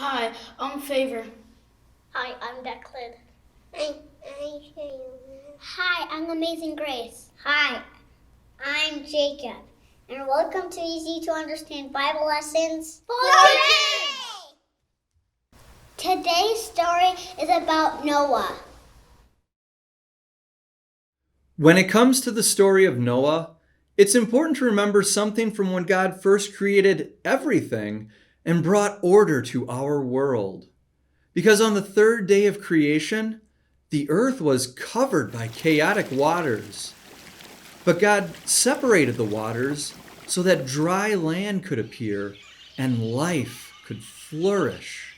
Hi, I'm Favor. Hi, I'm Declan. Hi, I'm Amazing Grace. Hi, I'm Jacob. And welcome to Easy to Understand Bible Lessons for Today! Today's story is about Noah. When it comes to the story of Noah, it's important to remember something from when God first created everything and brought order to our world. Because on the third day of creation, the earth was covered by chaotic waters. But God separated the waters so that dry land could appear and life could flourish.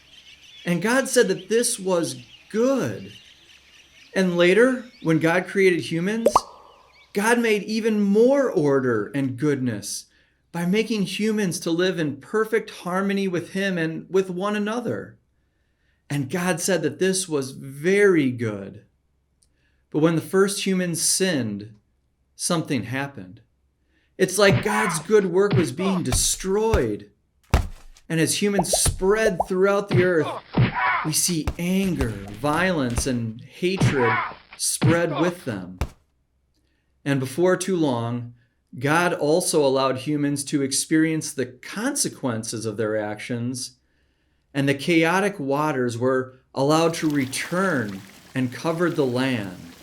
And God said that this was good. And later, when God created humans, God made even more order and goodness by making humans to live in perfect harmony with Him and with one another. And God said that this was very good. But when the first humans sinned, something happened. It's like God's good work was being destroyed. And as humans spread throughout the earth, we see anger, violence, and hatred spread with them. And before too long, God also allowed humans to experience the consequences of their actions, and the chaotic waters were allowed to return and covered the land.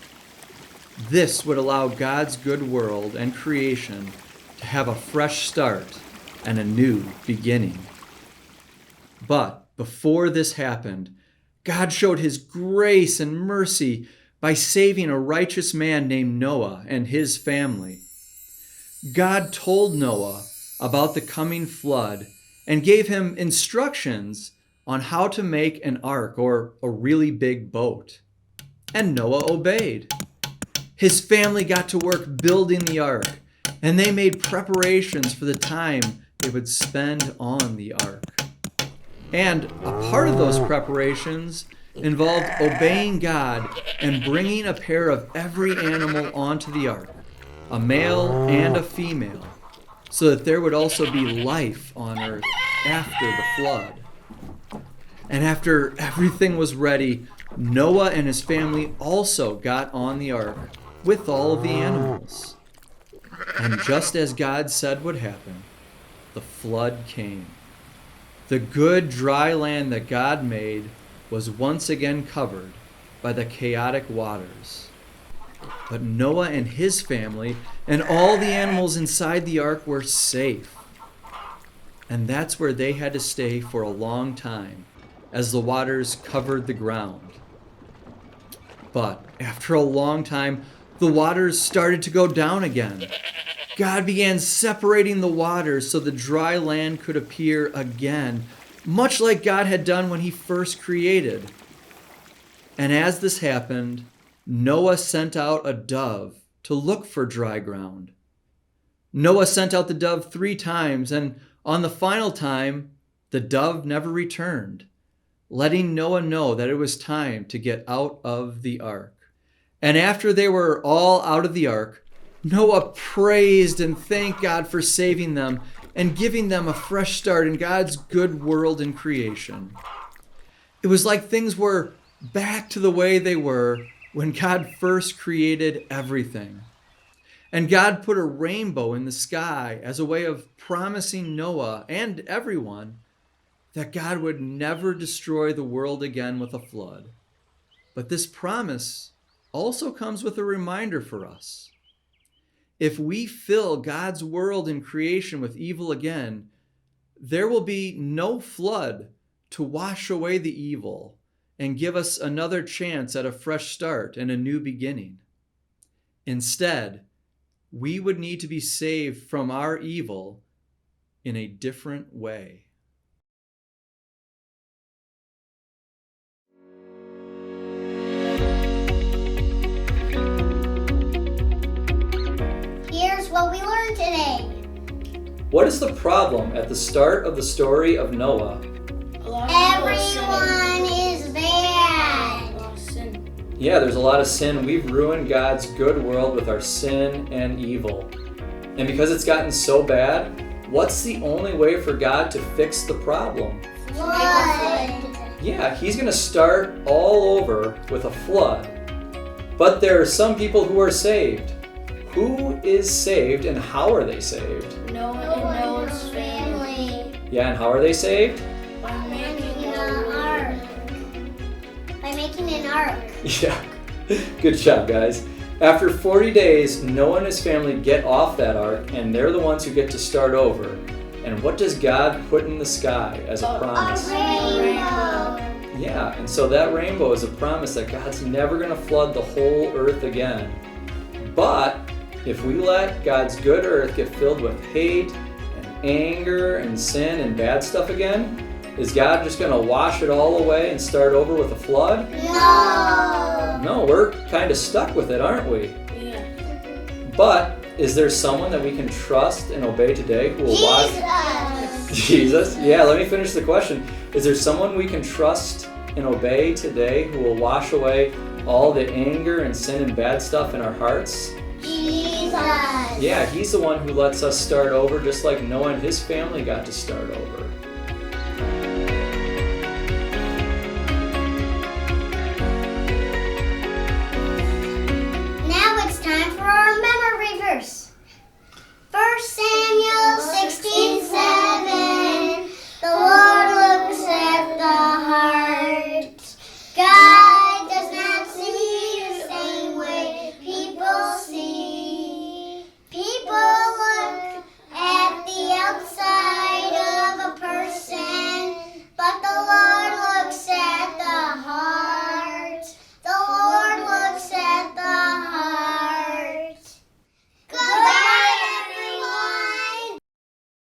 This would allow God's good world and creation to have a fresh start and a new beginning. But before this happened, God showed His grace and mercy by saving a righteous man named Noah and his family. God told Noah about the coming flood and gave him instructions on how to make an ark or a really big boat. And Noah obeyed. His family got to work building the ark, and they made preparations for the time they would spend on the ark. And a part of those preparations involved obeying God and bringing a pair of every animal onto the ark, a male and a female, so that there would also be life on earth after the flood. And after everything was ready, Noah and his family also got on the ark with all of the animals. And just as God said would happen, the flood came. The good dry land that God made was once again covered by the chaotic waters. But Noah and his family and all the animals inside the ark were safe. And that's where they had to stay for a long time as the waters covered the ground. But after a long time, the waters started to go down again. God began separating the waters so the dry land could appear again, much like God had done when He first created. And as this happened, Noah sent out a dove to look for dry ground. Noah sent out the dove 3 times, and on the final time, the dove never returned, letting Noah know that it was time to get out of the ark. And after they were all out of the ark, Noah praised and thanked God for saving them and giving them a fresh start in God's good world and creation. It was like things were back to the way they were when God first created everything. And God put a rainbow in the sky as a way of promising Noah and everyone that God would never destroy the world again with a flood. But this promise also comes with a reminder for us. If we fill God's world and creation with evil again, there will be no flood to wash away the evil and give us another chance at a fresh start and a new beginning. Instead, we would need to be saved from our evil in a different way. Here's what we learned today. What is the problem at the start of the story of Noah? Everyone is bad. Yeah, there's a lot of sin. We've ruined God's good world with our sin and evil. And because it's gotten so bad, what's the only way for God to fix the problem? Flood. Yeah, he's going to start all over with a flood. But there are some people who are saved. Who is saved and how are they saved? Noah and Noah's family. Yeah, and how are they saved? By making an ark. By making an ark. Yeah, good job, guys. After 40 days, Noah and his family get off that ark, and they're the ones who get to start over. And what does God put in the sky as a promise? Rainbow. Yeah, and so that rainbow is a promise that God's never going to flood the whole earth again. But if we let God's good earth get filled with hate and anger and sin and bad stuff again, is God just going to wash it all away and start over with a flood? No. No, we're kind of stuck with it, aren't we? Yeah. But is there someone that we can trust and obey today who will wash? Jesus? Yeah, let me finish the question. Is there someone we can trust and obey today who will wash away all the anger and sin and bad stuff in our hearts? Jesus. Yeah, he's the one who lets us start over just like Noah and his family got to start over.